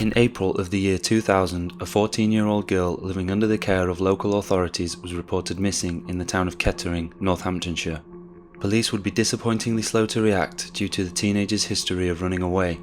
In April of the year 2000, a 14-year-old girl living under the care of local authorities was reported missing in the town of Kettering, Northamptonshire. Police would be disappointingly slow to react due to the teenager's history of running away.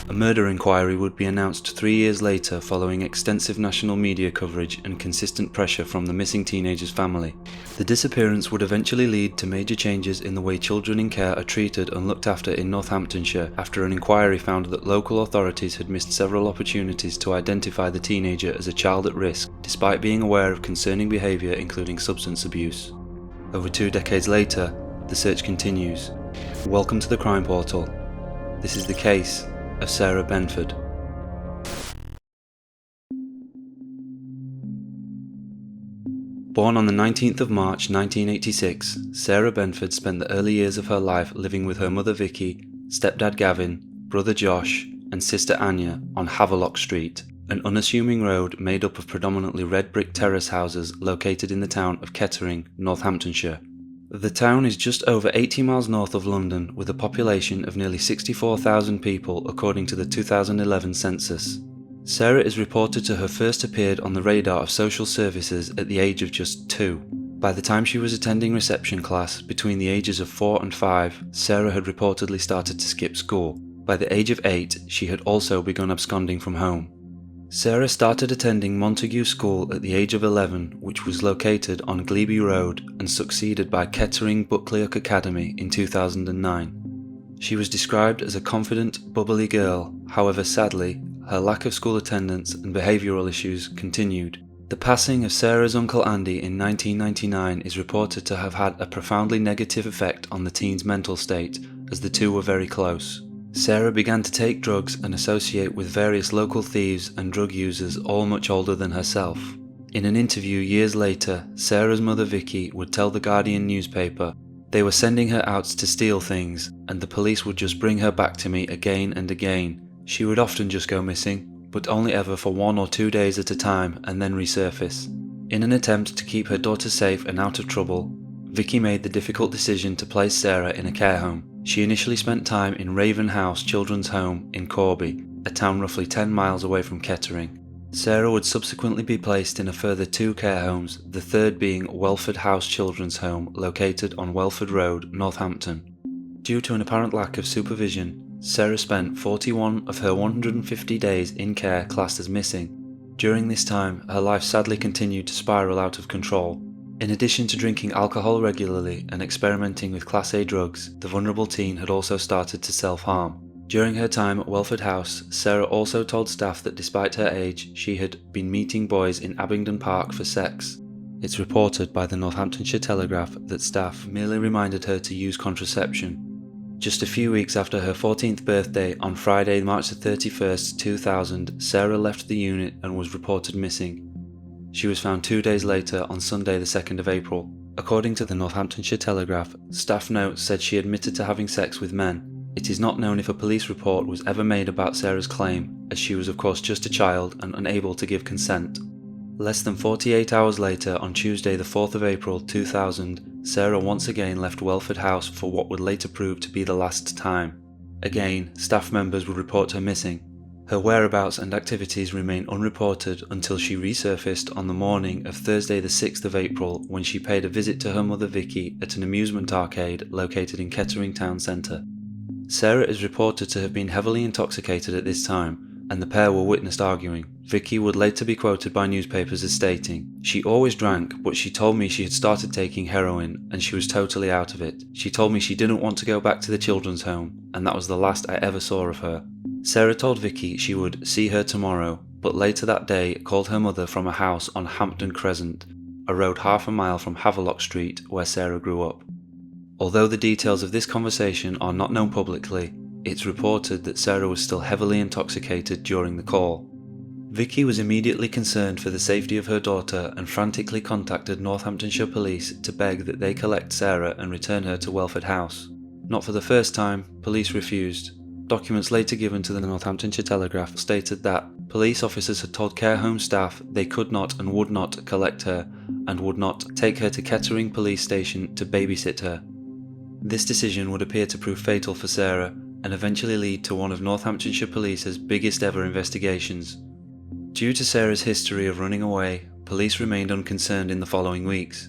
A murder inquiry would be announced 3 years later following extensive national media coverage and consistent pressure from the missing teenager's family. The disappearance would eventually lead to major changes in the way children in care are treated and looked after in Northamptonshire after an inquiry found that local authorities had missed several opportunities to identify the teenager as a child at risk, despite being aware of concerning behaviour including substance abuse. Over 2 decades later, the search continues. Welcome to the Crime Portal. This is the case of Sarah Benford. Born on the 19th of March 1986, Sarah Benford spent the early years of her life living with her mother Vicky, stepdad Gavin, brother Josh, and sister Anya on Havelock Street, an unassuming road made up of predominantly red brick terrace houses located in the town of Kettering, Northamptonshire. The town is just over 80 miles north of London with a population of nearly 64,000 people according to the 2011 census. Sarah is reported to have first appeared on the radar of social services at the age of just 2. By the time she was attending reception class, between the ages of 4 and 5, Sarah had reportedly started to skip school. By the age of 8, she had also begun absconding from home. Sarah started attending Montague School at the age of 11, which was located on Glebe Road and succeeded by Kettering Buccleuch Academy in 2009. She was described as a confident, bubbly girl, however sadly, her lack of school attendance and behavioural issues continued. The passing of Sarah's uncle Andy in 1999 is reported to have had a profoundly negative effect on the teen's mental state, as the two were very close. Sarah began to take drugs and associate with various local thieves and drug users all much older than herself. In an interview years later, Sarah's mother Vicky would tell the Guardian newspaper, "They were sending her out to steal things, and the police would just bring her back to me again and again. She would often just go missing, but only ever for 1 or 2 days at a time and then resurface." In an attempt to keep her daughter safe and out of trouble, Vicky made the difficult decision to place Sarah in a care home. She initially spent time in Raven House Children's Home in Corby, a town roughly 10 miles away from Kettering. Sarah would subsequently be placed in a further 2 care homes, the third being Welford House Children's Home located on Welford Road, Northampton. Due to an apparent lack of supervision, Sarah spent 41 of her 150 days in care classed as missing. During this time, her life sadly continued to spiral out of control. In addition to drinking alcohol regularly and experimenting with Class A drugs, the vulnerable teen had also started to self-harm. During her time at Welford House, Sarah also told staff that despite her age, she had been meeting boys in Abingdon Park for sex. It's reported by the Northamptonshire Telegraph that staff merely reminded her to use contraception. Just a few weeks after her 14th birthday, on Friday, March 31st, 2000, Sarah left the unit and was reported missing. She was found 2 days later on Sunday the 2nd of April. According to the Northamptonshire Telegraph, staff notes said she admitted to having sex with men. It is not known if a police report was ever made about Sarah's claim, as she was of course just a child and unable to give consent. Less than 48 hours later, on Tuesday the 4th of April 2000, Sarah once again left Welford House for what would later prove to be the last time. Again, staff members would report her missing. Her whereabouts and activities remain unreported until she resurfaced on the morning of Thursday the 6th of April when she paid a visit to her mother Vicky at an amusement arcade located in Kettering Town Centre. Sarah is reported to have been heavily intoxicated at this time, and the pair were witnessed arguing. Vicky would later be quoted by newspapers as stating, "She always drank, but she told me she had started taking heroin and she was totally out of it. She told me she didn't want to go back to the children's home, and that was the last I ever saw of her." Sarah told Vicky she would see her tomorrow, but later that day called her mother from a house on Hampton Crescent, a road half a mile from Havelock Street where Sarah grew up. Although the details of this conversation are not known publicly, it's reported that Sarah was still heavily intoxicated during the call. Vicky was immediately concerned for the safety of her daughter and frantically contacted Northamptonshire police to beg that they collect Sarah and return her to Welford House. Not for the first time, police refused. Documents later given to the Northamptonshire Telegraph stated that police officers had told care home staff they could not and would not collect her and would not take her to Kettering police station to babysit her. This decision would appear to prove fatal for Sarah, and eventually lead to one of Northamptonshire Police's biggest ever investigations. Due to Sarah's history of running away, police remained unconcerned in the following weeks.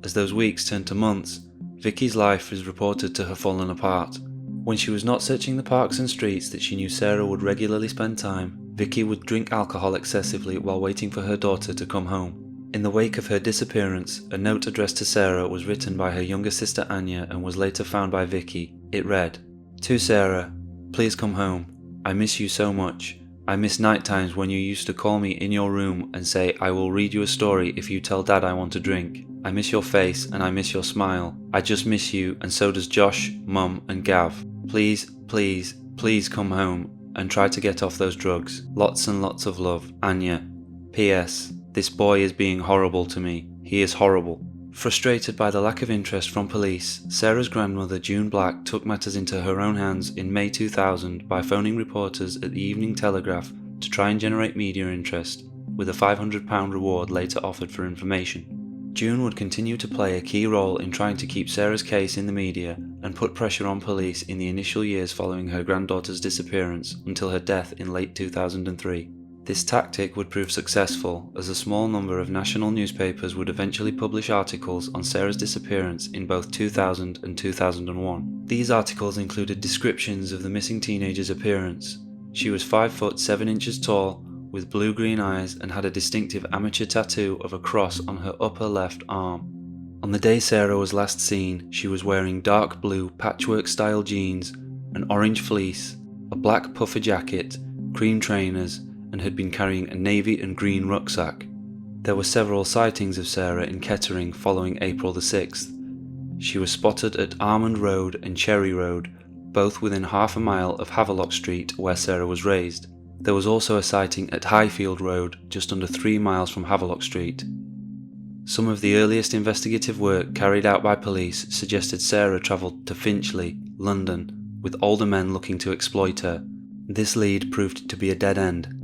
As those weeks turned to months, Vicky's life is reported to have fallen apart. When she was not searching the parks and streets that she knew Sarah would regularly spend time, Vicky would drink alcohol excessively while waiting for her daughter to come home. In the wake of her disappearance, a note addressed to Sarah was written by her younger sister Anya and was later found by Vicky. It read, "To Sarah, please come home. I miss you so much. I miss night times when you used to call me in your room and say, I will read you a story if you tell Dad I want a drink. I miss your face and I miss your smile. I just miss you, and so does Josh, Mum and Gav. Please, please, please come home and try to get off those drugs. Lots and lots of love, Anya. P.S. This boy is being horrible to me. He is horrible." Frustrated by the lack of interest from police, Sarah's grandmother June Black took matters into her own hands in May 2000 by phoning reporters at the Evening Telegraph to try and generate media interest, with a £500 reward later offered for information. June would continue to play a key role in trying to keep Sarah's case in the media and put pressure on police in the initial years following her granddaughter's disappearance until her death in late 2003. This tactic would prove successful, as a small number of national newspapers would eventually publish articles on Sarah's disappearance in both 2000 and 2001. These articles included descriptions of the missing teenager's appearance. She was 5 foot 7 inches tall, with blue-green eyes, and had a distinctive amateur tattoo of a cross on her upper left arm. On the day Sarah was last seen, she was wearing dark blue patchwork-style jeans, an orange fleece, a black puffer jacket, cream trainers, and had been carrying a navy and green rucksack. There were several sightings of Sarah in Kettering following April the 6th. She was spotted at Armand Road and Cherry Road, both within half a mile of Havelock Street where Sarah was raised. There was also a sighting at Highfield Road, just under 3 miles from Havelock Street. Some of the earliest investigative work carried out by police suggested Sarah travelled to Finchley, London, with older men looking to exploit her. This lead proved to be a dead end.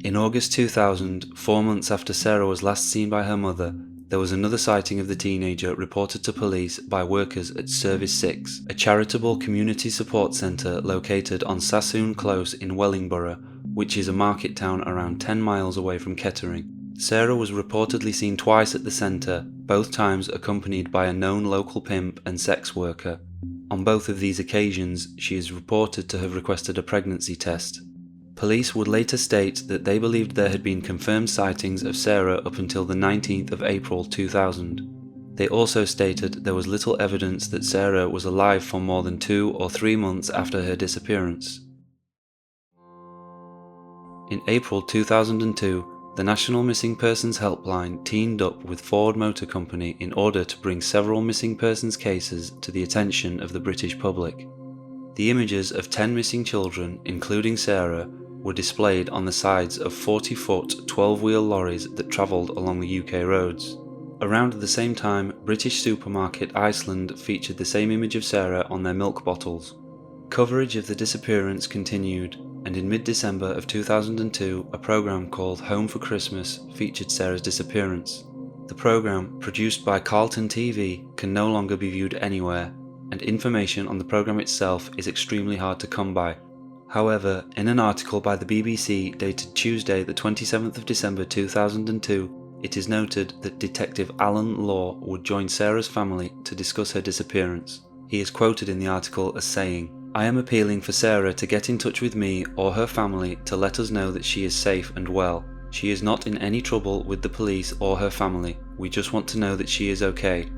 In August 2000, 4 months after Sarah was last seen by her mother, there was another sighting of the teenager reported to police by workers at Service 6, a charitable community support centre located on Sassoon Close in Wellingborough, which is a market town around 10 miles away from Kettering. Sarah was reportedly seen twice at the centre, both times accompanied by a known local pimp and sex worker. On both of these occasions, she is reported to have requested a pregnancy test. Police would later state that they believed there had been confirmed sightings of Sarah up until the 19th of April 2000. They also stated there was little evidence that Sarah was alive for more than 2 or 3 months after her disappearance. In April 2002, the National Missing Persons Helpline teamed up with Ford Motor Company in order to bring several missing persons cases to the attention of the British public. The images of 10 missing children, including Sarah, were displayed on the sides of 40-foot 12-wheel lorries that travelled along the UK roads. Around the same time, British supermarket Iceland featured the same image of Sarah on their milk bottles. Coverage of the disappearance continued, and in mid-December of 2002, a programme called Home for Christmas featured Sarah's disappearance. The programme, produced by Carlton TV, can no longer be viewed anywhere, and information on the programme itself is extremely hard to come by. However, in an article by the BBC dated Tuesday the 27th of December 2002, it is noted that Detective Alan Law would join Sarah's family to discuss her disappearance. He is quoted in the article as saying, "I am appealing for Sarah to get in touch with me or her family to let us know that she is safe and well. She is not in any trouble with the police or her family. We just want to know that she is okay.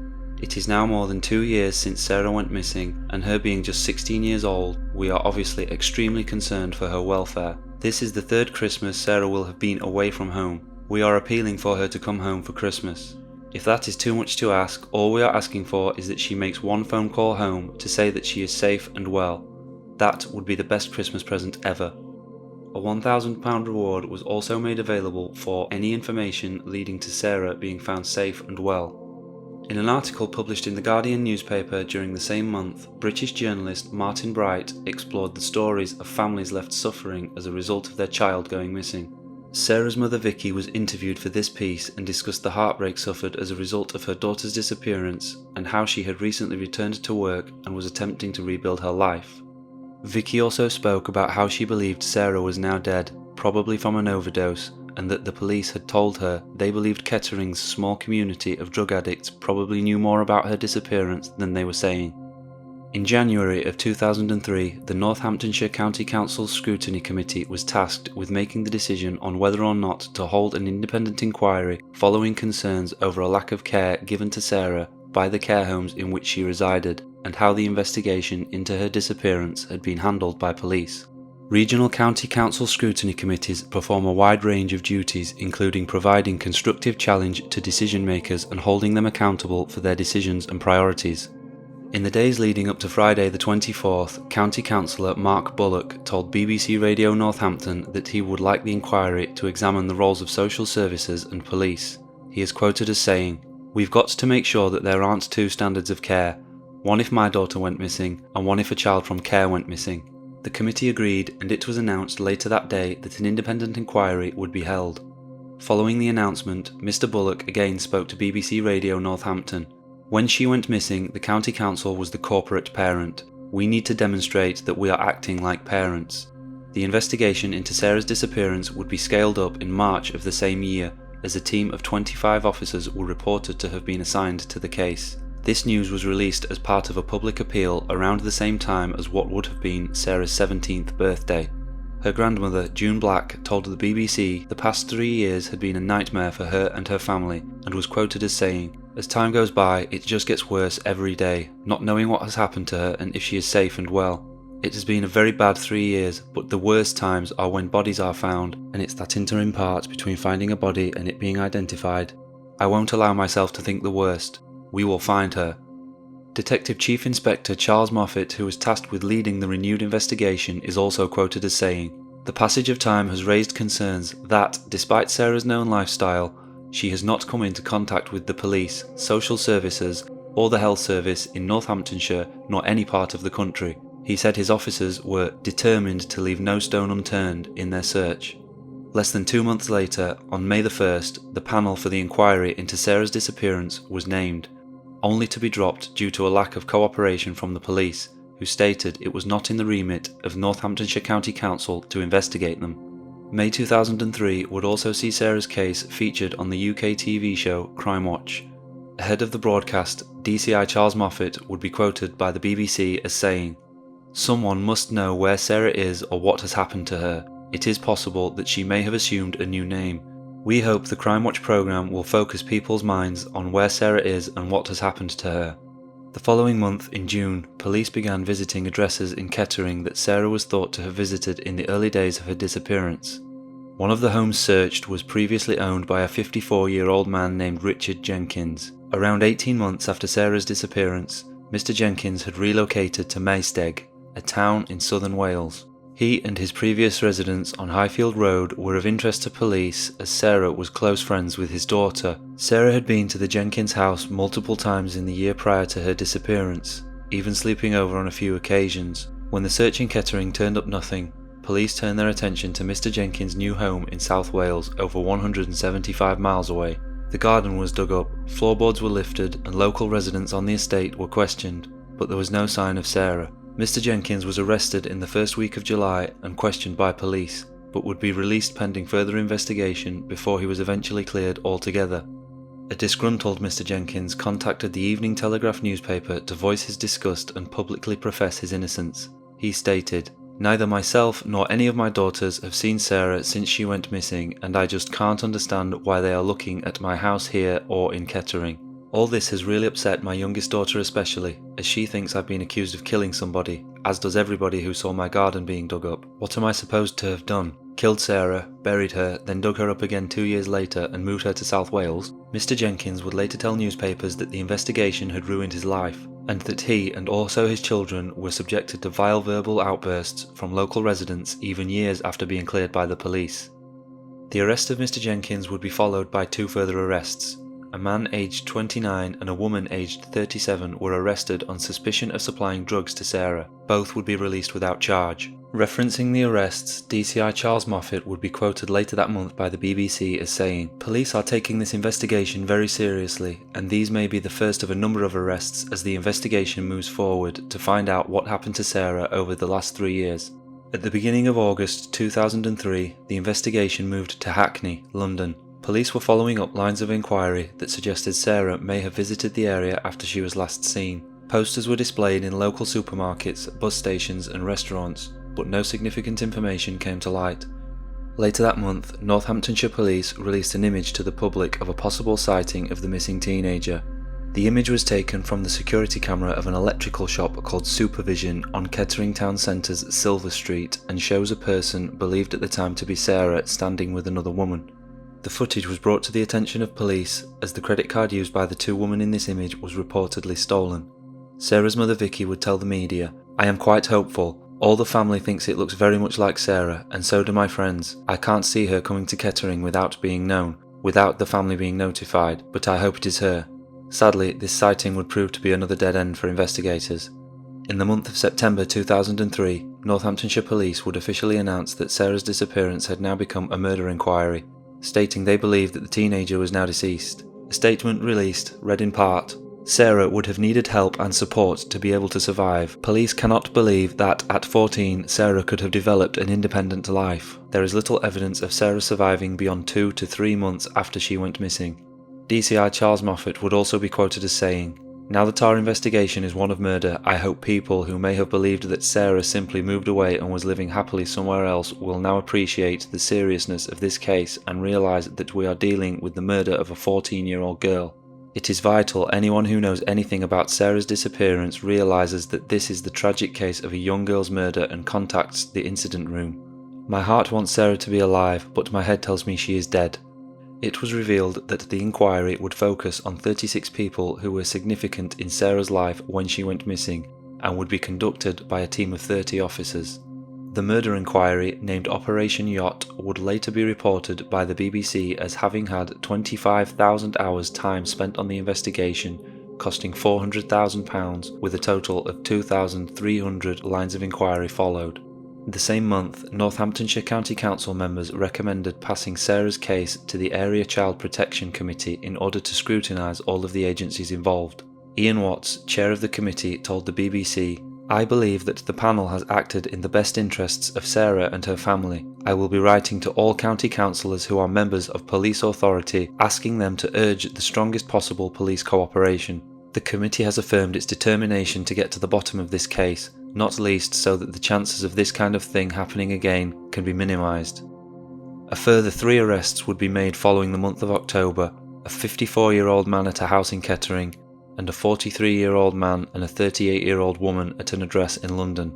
It is now more than 2 years since Sarah went missing, and her being just 16 years old, we are obviously extremely concerned for her welfare. This is the 3rd Christmas Sarah will have been away from home. We are appealing for her to come home for Christmas. If that is too much to ask, all we are asking for is that she makes one phone call home to say that she is safe and well. That would be the best Christmas present ever." A £1,000 reward was also made available for any information leading to Sarah being found safe and well. In an article published in the Guardian newspaper during the same month, British journalist Martin Bright explored the stories of families left suffering as a result of their child going missing. Sarah's mother Vicky was interviewed for this piece and discussed the heartbreak suffered as a result of her daughter's disappearance and how she had recently returned to work and was attempting to rebuild her life. Vicky also spoke about how she believed Sarah was now dead, probably from an overdose, and that the police had told her they believed Kettering's small community of drug addicts probably knew more about her disappearance than they were saying. In January of 2003, the Northamptonshire County Council's Scrutiny Committee was tasked with making the decision on whether or not to hold an independent inquiry following concerns over a lack of care given to Sarah by the care homes in which she resided, and how the investigation into her disappearance had been handled by police. Regional County Council Scrutiny Committees perform a wide range of duties, including providing constructive challenge to decision makers and holding them accountable for their decisions and priorities. In the days leading up to Friday the 24th, County Councillor Mark Bullock told BBC Radio Northampton that he would like the inquiry to examine the roles of social services and police. He is quoted as saying, "We've got to make sure that there aren't two standards of care, one if my daughter went missing and one if a child from care went missing." The committee agreed, and it was announced later that day that an independent inquiry would be held. Following the announcement, Mr. Bullock again spoke to BBC Radio Northampton. "When she went missing, the County Council was the corporate parent. We need to demonstrate that we are acting like parents." The investigation into Sarah's disappearance would be scaled up in March of the same year, as a team of 25 officers were reported to have been assigned to the case. This news was released as part of a public appeal around the same time as what would have been Sarah's 17th birthday. Her grandmother, June Black, told the BBC the past 3 years had been a nightmare for her and her family, and was quoted as saying, "As time goes by, it just gets worse every day, not knowing what has happened to her and if she is safe and well. It has been a very bad 3 years, but the worst times are when bodies are found, and it's that interim part between finding a body and it being identified. I won't allow myself to think the worst. We will find her." Detective Chief Inspector Charles Moffat, who was tasked with leading the renewed investigation, is also quoted as saying, "The passage of time has raised concerns that, despite Sarah's known lifestyle, she has not come into contact with the police, social services, or the health service in Northamptonshire nor any part of the country." He said his officers were determined to leave no stone unturned in their search. Less than 2 months later, on May the 1st, the panel for the inquiry into Sarah's disappearance was named, only to be dropped due to a lack of cooperation from the police, who stated it was not in the remit of Northamptonshire County Council to investigate them. May 2003 would also see Sarah's case featured on the UK TV show Crime Watch. Ahead of the broadcast, DCI Charles Moffat would be quoted by the BBC as saying, "Someone must know where Sarah is or what has happened to her. It is possible that she may have assumed a new name. We hope the Crime Watch programme will focus people's minds on where Sarah is and what has happened to her." The following month, in June, police began visiting addresses in Kettering that Sarah was thought to have visited in the early days of her disappearance. One of the homes searched was previously owned by a 54-year-old man named Richard Jenkins. Around 18 months after Sarah's disappearance, Mr. Jenkins had relocated to Maesteg, a town in southern Wales. He and his previous residence on Highfield Road were of interest to police, as Sarah was close friends with his daughter. Sarah had been to the Jenkins house multiple times in the year prior to her disappearance, even sleeping over on a few occasions. When the search in Kettering turned up nothing, police turned their attention to Mr. Jenkins' new home in South Wales, over 175 miles away. The garden was dug up, floorboards were lifted, and local residents on the estate were questioned, but there was no sign of Sarah. Mr. Jenkins was arrested in the first week of July and questioned by police, but would be released pending further investigation before he was eventually cleared altogether. A disgruntled Mr. Jenkins contacted the Evening Telegraph newspaper to voice his disgust and publicly profess his innocence. He stated, "Neither myself nor any of my daughters have seen Sarah since she went missing, and I just can't understand why they are looking at my house here or in Kettering. All this has really upset my youngest daughter especially, as she thinks I've been accused of killing somebody, as does everybody who saw my garden being dug up. What am I supposed to have done? Killed Sarah, buried her, then dug her up again 2 years later and moved her to South Wales?" Mr. Jenkins would later tell newspapers that the investigation had ruined his life, and that he and also his children were subjected to vile verbal outbursts from local residents even years after being cleared by the police. The arrest of Mr. Jenkins would be followed by 2 further arrests. a man aged 29 and a woman aged 37 were arrested on suspicion of supplying drugs to Sarah. Both would be released without charge. Referencing the arrests, DCI Charles Moffat would be quoted later that month by the BBC as saying, "Police are taking this investigation very seriously, and these may be the first of a number of arrests as the investigation moves forward to find out what happened to Sarah over the last 3 years." At the beginning of August 2003, the investigation moved to Hackney, London. Police were following up lines of inquiry that suggested Sarah may have visited the area after she was last seen. Posters were displayed in local supermarkets, bus stations and restaurants, but no significant information came to light. Later that month, Northamptonshire police released an image to the public of a possible sighting of the missing teenager. The image was taken from the security camera of an electrical shop called Supervision on Kettering Town Centre's Silver Street and shows a person believed at the time to be Sarah standing with another woman. The footage was brought to the attention of police as the credit card used by the two women in this image was reportedly stolen. Sarah's mother Vicky would tell the media, "I am quite hopeful. All the family thinks it looks very much like Sarah, and so do my friends. I can't see her coming to Kettering without being known, without the family being notified, but I hope it is her." Sadly, this sighting would prove to be another dead end for investigators. In the month of September 2003, Northamptonshire police would officially announce that Sarah's disappearance had now become a murder inquiry, stating they believed that the teenager was now deceased. A statement released read in part, "Sarah would have needed help and support to be able to survive. Police cannot believe that at 14 Sarah could have developed an independent life. There is little evidence of Sarah surviving beyond 2 to 3 months after she went missing." DCI Charles Moffat would also be quoted as saying, "Now that our investigation is one of murder, I hope people who may have believed that Sarah simply moved away and was living happily somewhere else will now appreciate the seriousness of this case and realise that we are dealing with the murder of a 14-year-old girl. It is vital anyone who knows anything about Sarah's disappearance realises that this is the tragic case of a young girl's murder and contacts the incident room. My heart wants Sarah to be alive, but my head tells me she is dead." It was revealed that the inquiry would focus on 36 people who were significant in Sarah's life when she went missing, and would be conducted by a team of 30 officers. The murder inquiry, named Operation Yacht, would later be reported by the BBC as having had 25,000 hours time spent on the investigation, costing £400,000, with a total of 2,300 lines of inquiry followed. The same month, Northamptonshire County Council members recommended passing Sarah's case to the Area Child Protection Committee in order to scrutinise all of the agencies involved. Ian Watts, chair of the committee, told the BBC, "I believe that the panel has acted in the best interests of Sarah and her family. I will be writing to all county councillors who are members of police authority, asking them to urge the strongest possible police cooperation. The committee has affirmed its determination to get to the bottom of this case, not least so that the chances of this kind of thing happening again can be minimised." A further 3 arrests would be made following the month of October, a 54-year-old man at a house in Kettering, and a 43-year-old man and a 38-year-old woman at an address in London.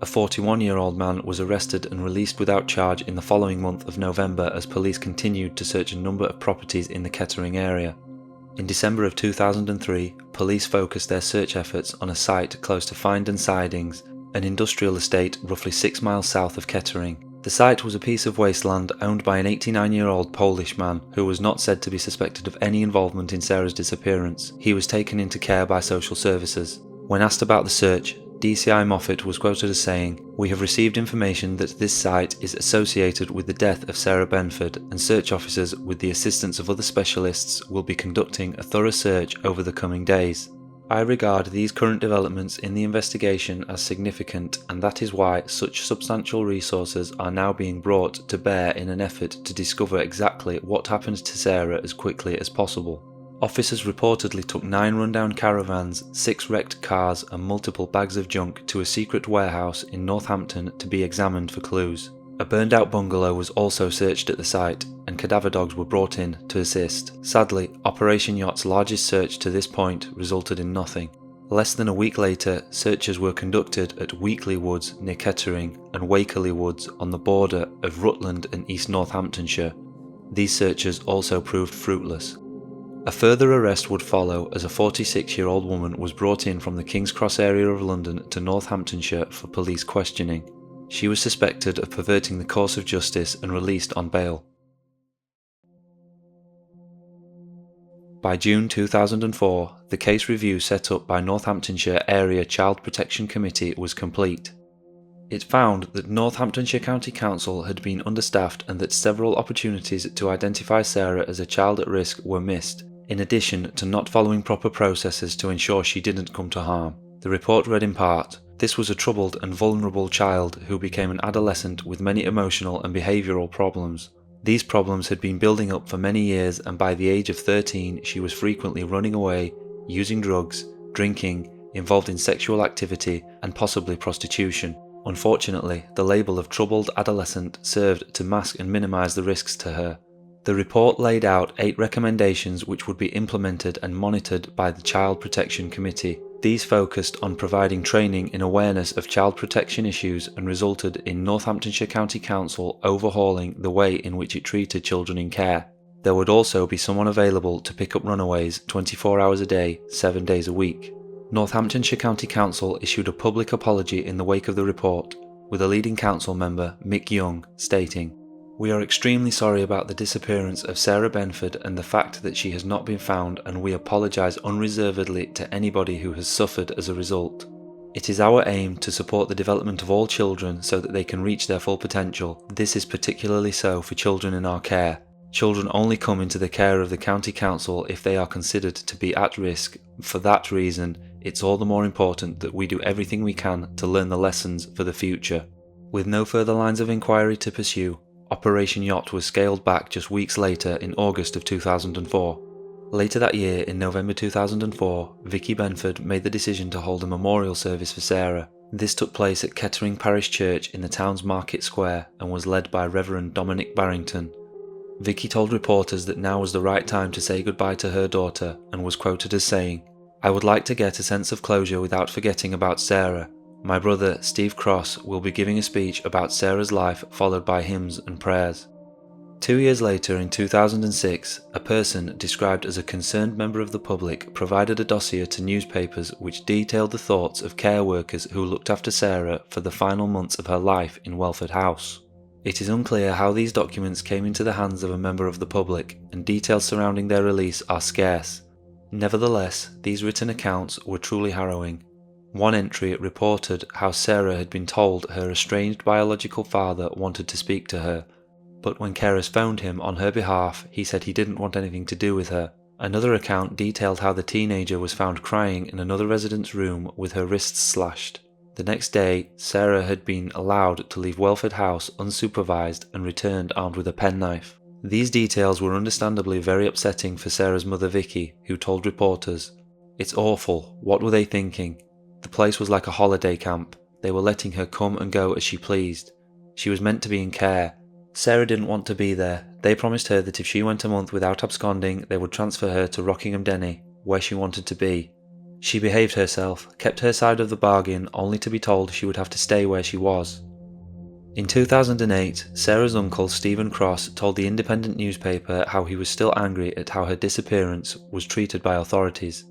A 41-year-old man was arrested and released without charge in the following month of November as police continued to search a number of properties in the Kettering area. In December of 2003, police focused their search efforts on a site close to Find and Sidings, an industrial estate roughly 6 miles south of Kettering. The site was a piece of wasteland owned by an 89-year-old Polish man who was not said to be suspected of any involvement in Sarah's disappearance. He was taken into care by social services. When asked about the search, DCI Moffat was quoted as saying, "We have received information that this site is associated with the death of Sarah Benford, and search officers with the assistance of other specialists will be conducting a thorough search over the coming days. I regard these current developments in the investigation as significant, and that is why such substantial resources are now being brought to bear in an effort to discover exactly what happened to Sarah as quickly as possible." Officers reportedly took 9 rundown caravans, 6 wrecked cars and multiple bags of junk to a secret warehouse in Northampton to be examined for clues. A burned out bungalow was also searched at the site, and cadaver dogs were brought in to assist. Sadly, Operation Yacht's largest search to this point resulted in nothing. Less than a week later, searches were conducted at Weekley Woods near Kettering and Wakerley Woods on the border of Rutland and East Northamptonshire. These searches also proved fruitless. A further arrest would follow as a 46-year-old woman was brought in from the King's Cross area of London to Northamptonshire for police questioning. She was suspected of perverting the course of justice and released on bail. By June 2004, the case review set up by Northamptonshire Area Child Protection Committee was complete. It found that Northamptonshire County Council had been understaffed and that several opportunities to identify Sarah as a child at risk were missed, in addition to not following proper processes to ensure she didn't come to harm. The report read in part, "This was a troubled and vulnerable child who became an adolescent with many emotional and behavioural problems. These problems had been building up for many years, and by the age of 13 she was frequently running away, using drugs, drinking, involved in sexual activity and possibly prostitution. Unfortunately, the label of troubled adolescent served to mask and minimise the risks to her." The report laid out 8 recommendations which would be implemented and monitored by the Child Protection Committee. These focused on providing training in awareness of child protection issues and resulted in Northamptonshire County Council overhauling the way in which it treated children in care. There would also be someone available to pick up runaways 24 hours a day, 7 days a week. Northamptonshire County Council issued a public apology in the wake of the report, with a leading council member, Mick Young, stating, "We are extremely sorry about the disappearance of Sarah Benford and the fact that she has not been found, and we apologise unreservedly to anybody who has suffered as a result. It is our aim to support the development of all children so that they can reach their full potential. This is particularly so for children in our care. Children only come into the care of the County Council if they are considered to be at risk. For that reason, it's all the more important that we do everything we can to learn the lessons for the future." With no further lines of inquiry to pursue, Operation Yacht was scaled back just weeks later in August of 2004. Later that year, in November 2004, Vicky Benford made the decision to hold a memorial service for Sarah. This took place at Kettering Parish Church in the town's Market Square and was led by Reverend Dominic Barrington. Vicky told reporters that now was the right time to say goodbye to her daughter and was quoted as saying, "I would like to get a sense of closure without forgetting about Sarah. My brother, Steve Cross, will be giving a speech about Sarah's life followed by hymns and prayers." 2 years later, in 2006, a person described as a concerned member of the public provided a dossier to newspapers which detailed the thoughts of care workers who looked after Sarah for the final months of her life in Welford House. It is unclear how these documents came into the hands of a member of the public, and details surrounding their release are scarce. Nevertheless, these written accounts were truly harrowing. One entry reported how Sarah had been told her estranged biological father wanted to speak to her, but when carers phoned him on her behalf, he said he didn't want anything to do with her. Another account detailed how the teenager was found crying in another resident's room with her wrists slashed. The next day, Sarah had been allowed to leave Welford House unsupervised and returned armed with a penknife. These details were understandably very upsetting for Sarah's mother Vicky, who told reporters, "It's awful, what were they thinking? The place was like a holiday camp. They were letting her come and go as she pleased. She was meant to be in care. Sarah didn't want to be there. They promised her that if she went a month without absconding, they would transfer her to Rockingham Denny, where she wanted to be. She behaved herself, kept her side of the bargain, only to be told she would have to stay where she was." In 2008, Sarah's uncle Stephen Cross told the Independent newspaper how he was still angry at how her disappearance was treated by authorities.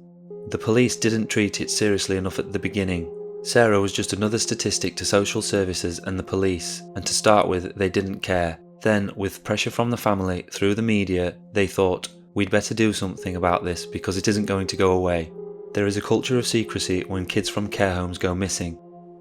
"The police didn't treat it seriously enough at the beginning. Sarah was just another statistic to social services and the police, and to start with, they didn't care. Then, with pressure from the family through the media, they thought, we'd better do something about this because it isn't going to go away. There is a culture of secrecy when kids from care homes go missing."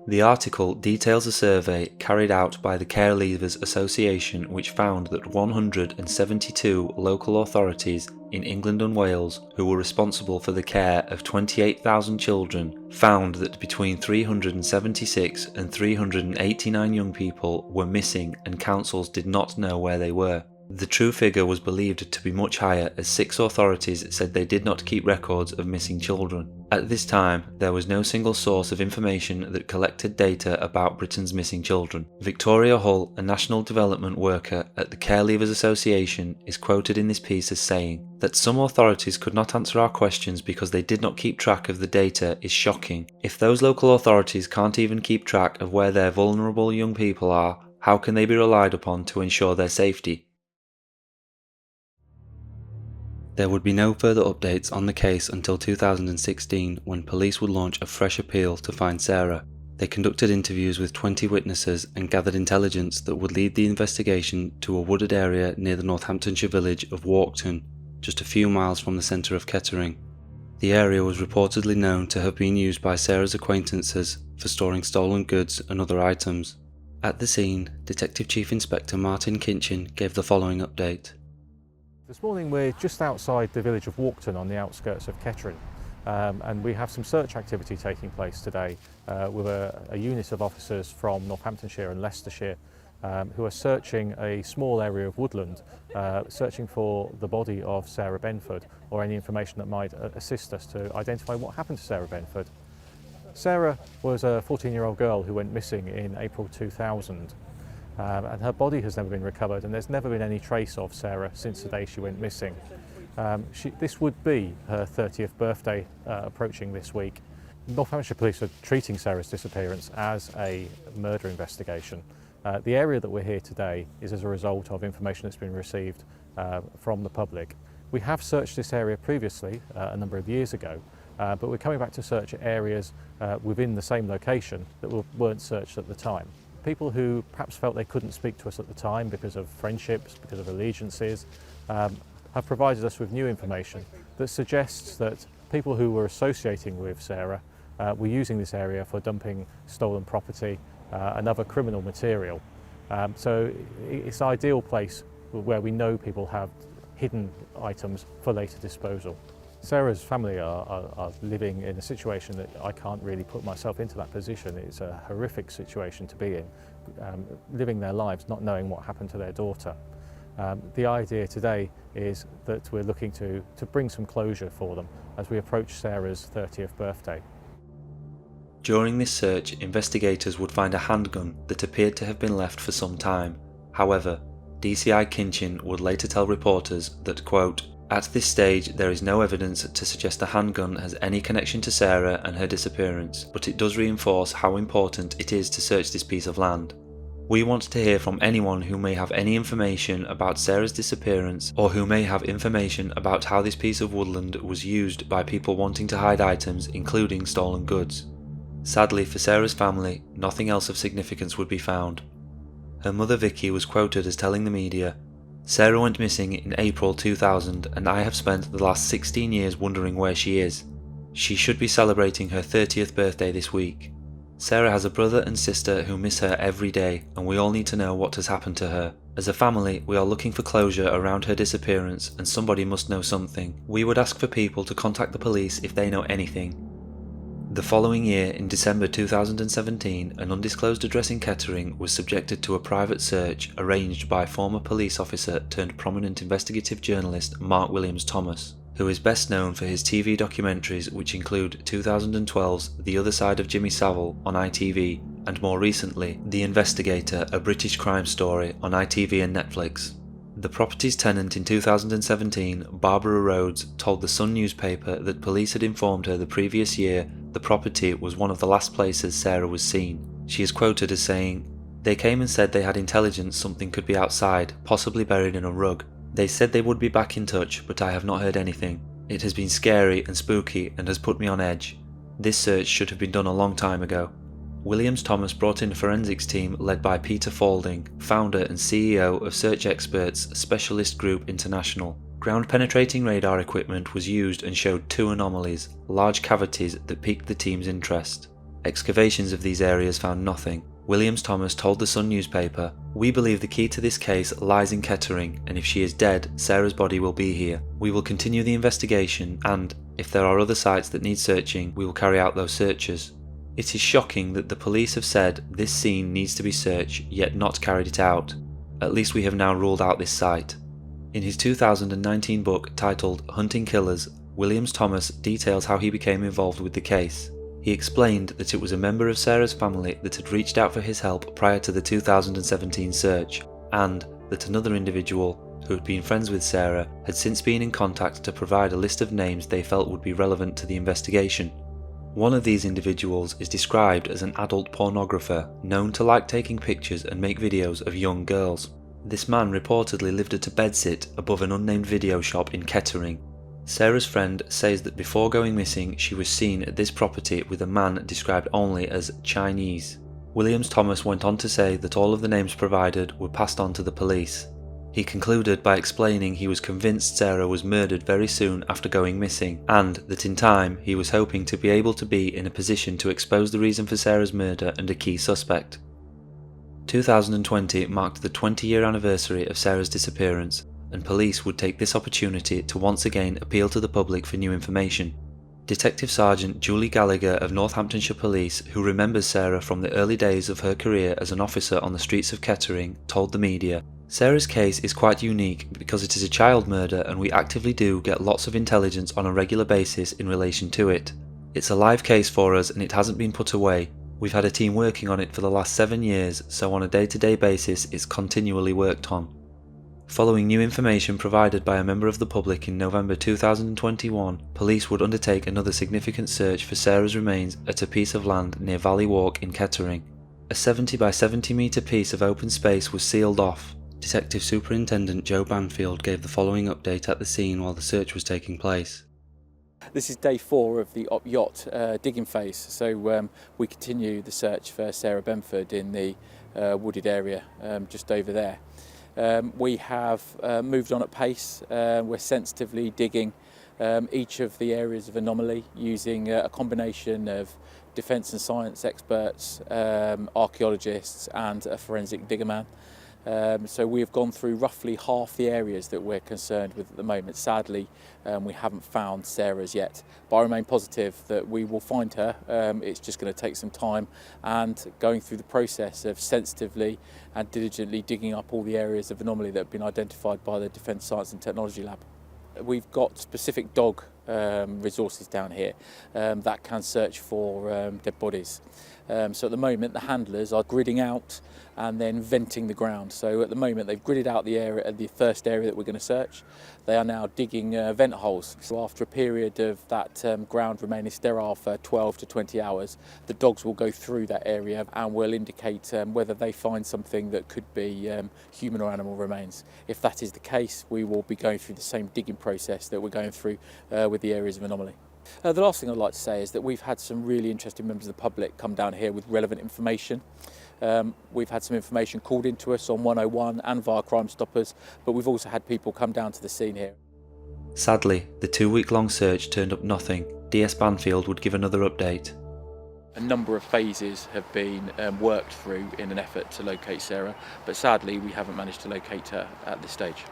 The article details a survey carried out by the Care Leavers Association which found that 172 local authorities in England and Wales, who were responsible for the care of 28,000 children, found that between 376 and 389 young people were missing and councils did not know where they were. The true figure was believed to be much higher, as 6 authorities said they did not keep records of missing children. At this time, there was no single source of information that collected data about Britain's missing children. Victoria Hull, a national development worker at the Care Leavers Association, is quoted in this piece as saying that some authorities could not answer our questions because they did not keep track of the data is shocking. If those local authorities can't even keep track of where their vulnerable young people are, how can they be relied upon to ensure their safety? There would be no further updates on the case until 2016, when police would launch a fresh appeal to find Sarah. They conducted interviews with 20 witnesses and gathered intelligence that would lead the investigation to a wooded area near the Northamptonshire village of Walkton. just a few miles from the centre of Kettering. The area was reportedly known to have been used by Sarah's acquaintances for storing stolen goods and other items. At the scene, Detective Chief Inspector Martin Kinchin gave the following update. This morning we're just outside the village of Walkton on the outskirts of Kettering, and we have some search activity taking place today with a unit of officers from Northamptonshire and Leicestershire who are searching a small area of woodland, searching for the body of Sarah Benford or any information that might assist us to identify what happened to Sarah Benford. Sarah was a 14-year-old girl who went missing in April 2000. And her body has never been recovered, and there's never been any trace of Sarah since the day she went missing. This would be her 30th birthday approaching this week. Northamptonshire Police are treating Sarah's disappearance as a murder investigation. The area that we're here today is as a result of information that's been received from the public. We have searched this area previously, a number of years ago, but we're coming back to search areas within the same location that weren't searched at the time. People who perhaps felt they couldn't speak to us at the time because of friendships, because of allegiances, have provided us with new information that suggests that people who were associating with Sarah were using this area for dumping stolen property and other criminal material. So it's an ideal place where we know people have hidden items for later disposal. Sarah's family are living in a situation that I can't really put myself into that position. It's a horrific situation to be in, living their lives not knowing what happened to their daughter. The idea today is that we're looking to bring some closure for them as we approach Sarah's 30th birthday. During this search, investigators would find a handgun that appeared to have been left for some time. However, DCI Kinchin would later tell reporters that, quote, "At this stage there is no evidence to suggest the handgun has any connection to Sarah and her disappearance, but it does reinforce how important it is to search this piece of land. We want to hear from anyone who may have any information about Sarah's disappearance or who may have information about how this piece of woodland was used by people wanting to hide items, including stolen goods." Sadly for Sarah's family, nothing else of significance would be found. Her mother Vicky was quoted as telling the media, "Sarah went missing in April 2000 and I have spent the last 16 years wondering where she is. She should be celebrating her 30th birthday this week. Sarah has a brother and sister who miss her every day and we all need to know what has happened to her. As a family, we are looking for closure around her disappearance and somebody must know something. We would ask for people to contact the police if they know anything." The following year, in December 2017, an undisclosed address in Kettering was subjected to a private search arranged by former police officer turned prominent investigative journalist Mark Williams-Thomas, who is best known for his TV documentaries which include 2012's The Other Side of Jimmy Savile on ITV and more recently The Investigator, a British crime story on ITV and Netflix. The property's tenant in 2017, Barbara Rhodes, told the Sun newspaper that police had informed her the previous year the property was one of the last places Sarah was seen. She is quoted as saying, "They came and said they had intelligence something could be outside, possibly buried in a rug. They said they would be back in touch, but I have not heard anything. It has been scary and spooky and has put me on edge. This search should have been done a long time ago." Williams-Thomas brought in a forensics team led by Peter Faulding, founder and CEO of Search Experts Specialist Group International. Ground-penetrating radar equipment was used and showed two anomalies, large cavities that piqued the team's interest. Excavations of these areas found nothing. Williams-Thomas told the Sun newspaper, "We believe the key to this case lies in Kettering, and if she is dead, Sarah's body will be here. We will continue the investigation and, if there are other sites that need searching, we will carry out those searches." It is shocking that the police have said this scene needs to be searched, yet not carried it out. At least we have now ruled out this site. In his 2019 book titled Hunting Killers, Williams-Thomas details how he became involved with the case. He explained that it was a member of Sarah's family that had reached out for his help prior to the 2017 search, and that another individual, who had been friends with Sarah, had since been in contact to provide a list of names they felt would be relevant to the investigation. One of these individuals is described as an adult pornographer known to like taking pictures and make videos of young girls. This man reportedly lived at a bedsit above an unnamed video shop in Kettering. Sarah's friend says that before going missing she was seen at this property with a man described only as Chinese. Williams-Thomas went on to say that all of the names provided were passed on to the police. He concluded by explaining he was convinced Sarah was murdered very soon after going missing, and that in time he was hoping to be able to be in a position to expose the reason for Sarah's murder and a key suspect. 2020 marked the 20-year anniversary of Sarah's disappearance, and police would take this opportunity to once again appeal to the public for new information. Detective Sergeant Julie Gallagher of Northamptonshire Police, who remembers Sarah from the early days of her career as an officer on the streets of Kettering, told the media, "Sarah's case is quite unique because it is a child murder and we actively do get lots of intelligence on a regular basis in relation to it. It's a live case for us and it hasn't been put away. We've had a team working on it for the last 7 years, so on a day-to-day basis it's continually worked on." Following new information provided by a member of the public in November 2021, police would undertake another significant search for Sarah's remains at a piece of land near Valley Walk in Kettering. A 70 by 70 metre piece of open space was sealed off. Detective Superintendent Joe Banfield gave the following update at the scene while the search was taking place. This is day 4 of the op yacht digging phase, so we continue the search for Sarah Benford in the wooded area just over there. We have moved on at pace. We're sensitively digging each of the areas of anomaly using a combination of defence and science experts, archaeologists and a forensic digger man. So we have gone through roughly half the areas that we're concerned with at the moment. Sadly, we haven't found Sarah's yet, but I remain positive that we will find her. It's just going to take some time and going through the process of sensitively and diligently digging up all the areas of anomaly that have been identified by the Defence Science and Technology Lab. We've got specific dog resources down here that can search for dead bodies. So at the moment the handlers are gridding out and then venting the ground. So at the moment they've gridded out the area, the first area that we're going to search. They are now digging vent holes. So after a period of that ground remaining sterile for 12 to 20 hours, the dogs will go through that area and will indicate whether they find something that could be human or animal remains. If that is the case, we will be going through the same digging process that we're going through with the areas of anomaly. The last thing I'd like to say is that we've had some really interesting members of the public come down here with relevant information. We've had some information called into us on 101 and via Crime Stoppers, but we've also had people come down to the scene here. Sadly, the 2-week-long search turned up nothing. DS Banfield would give another update. A number of phases have been worked through in an effort to locate Sarah, but sadly we haven't managed to locate her at this stage.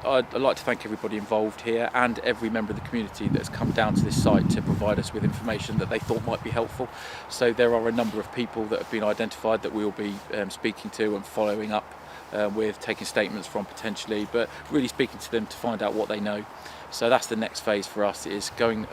I'd like to thank everybody involved here and every member of the community that has come down to this site to provide us with information that they thought might be helpful. So there are a number of people that have been identified that we'll be speaking to and following up with, taking statements from potentially, but really speaking to them to find out what they know. So that's the next phase for us, is going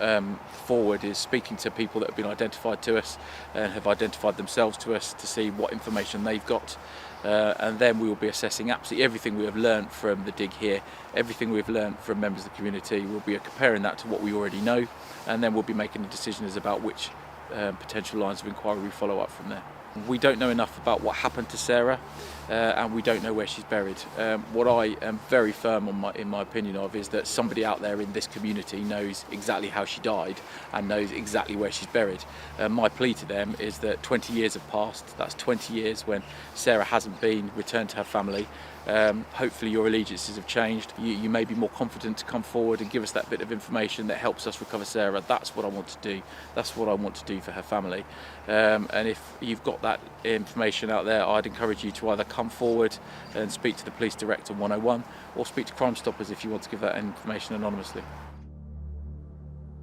forward, is speaking to people that have been identified to us and have identified themselves to us to see what information they've got. And then we will be assessing absolutely everything we have learned from the dig here, everything we've learned from members of the community. We'll be comparing that to what we already know, and then we'll be making a decision as about which potential lines of inquiry we follow up from there. We don't know enough about what happened to Sarah, and we don't know where she's buried. What I am very firm on in my opinion of is that somebody out there in this community knows exactly how she died and knows exactly where she's buried. My plea to them is that 20 years have passed. That's 20 years when Sarah hasn't been returned to her family. Hopefully your allegiances have changed. You may be more confident to come forward and give us that bit of information that helps us recover Sarah. That's what I want to do. That's what I want to do for her family. And if you've got that information out there, I'd encourage you to either come forward and speak to the police direct on 101 or speak to Crime Stoppers if you want to give that information anonymously.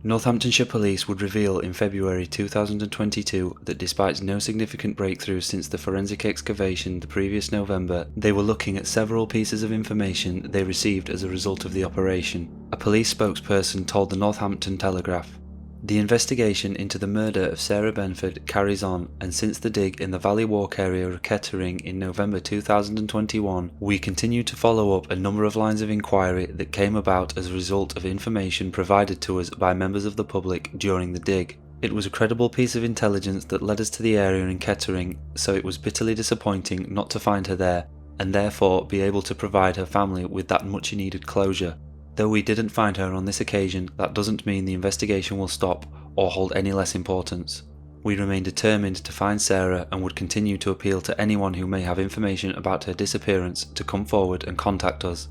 Northamptonshire Police would reveal in February 2022 that despite no significant breakthroughs since the forensic excavation the previous November, they were looking at several pieces of information they received as a result of the operation. A police spokesperson told the Northampton Telegraph, "The investigation into the murder of Sarah Benford carries on, and since the dig in the Valley Walk area of Kettering in November 2021, we continue to follow up a number of lines of inquiry that came about as a result of information provided to us by members of the public during the dig. It was a credible piece of intelligence that led us to the area in Kettering, so it was bitterly disappointing not to find her there, and therefore be able to provide her family with that much needed closure. Though we didn't find her on this occasion, that doesn't mean the investigation will stop or hold any less importance. We remain determined to find Sarah and would continue to appeal to anyone who may have information about her disappearance to come forward and contact us.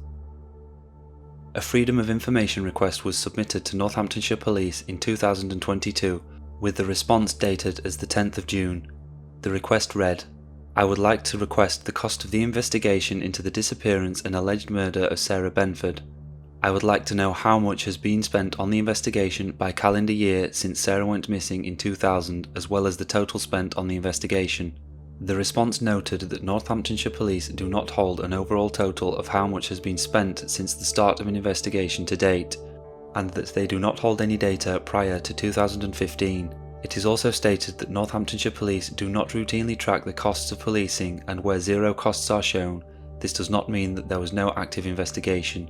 A Freedom of Information request was submitted to Northamptonshire Police in 2022, with the response dated as the 10th of June. The request read, "I would like to request the cost of the investigation into the disappearance and alleged murder of Sarah Benford. I would like to know how much has been spent on the investigation by calendar year since Sarah went missing in 2000, as well as the total spent on the investigation." The response noted that Northamptonshire Police do not hold an overall total of how much has been spent since the start of an investigation to date, and that they do not hold any data prior to 2015. It is also stated that Northamptonshire Police do not routinely track the costs of policing, and where zero costs are shown, this does not mean that there was no active investigation.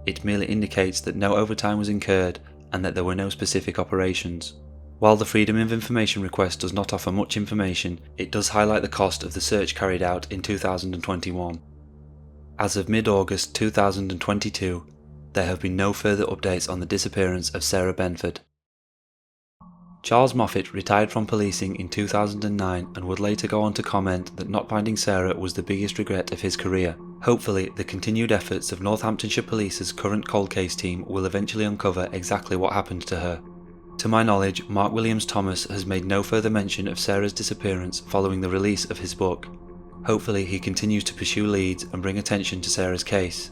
It merely indicates that no overtime was incurred and that there were no specific operations. While the Freedom of Information request does not offer much information, it does highlight the cost of the search carried out in 2021. As of mid-August 2022, there have been no further updates on the disappearance of Sarah Benford. Charles Moffat retired from policing in 2009 and would later go on to comment that not finding Sarah was the biggest regret of his career. Hopefully, the continued efforts of Northamptonshire Police's current cold case team will eventually uncover exactly what happened to her. To my knowledge, Mark Williams Thomas has made no further mention of Sarah's disappearance following the release of his book. Hopefully he continues to pursue leads and bring attention to Sarah's case.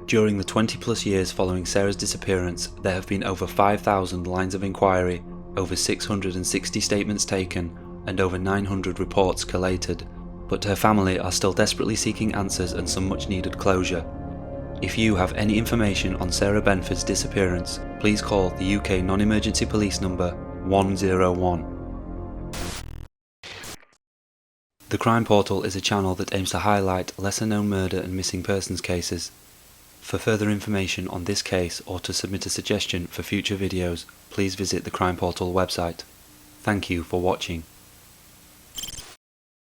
During the 20+ years following Sarah's disappearance, there have been over 5,000 lines of inquiry, over 660 statements taken, and over 900 reports collated, but her family are still desperately seeking answers and some much needed closure. If you have any information on Sarah Benford's disappearance, please call the UK non-emergency police number 101. The Crime Portal is a channel that aims to highlight lesser-known murder and missing persons cases. For further information on this case or to submit a suggestion for future videos, please visit the Crime Portal website. Thank you for watching.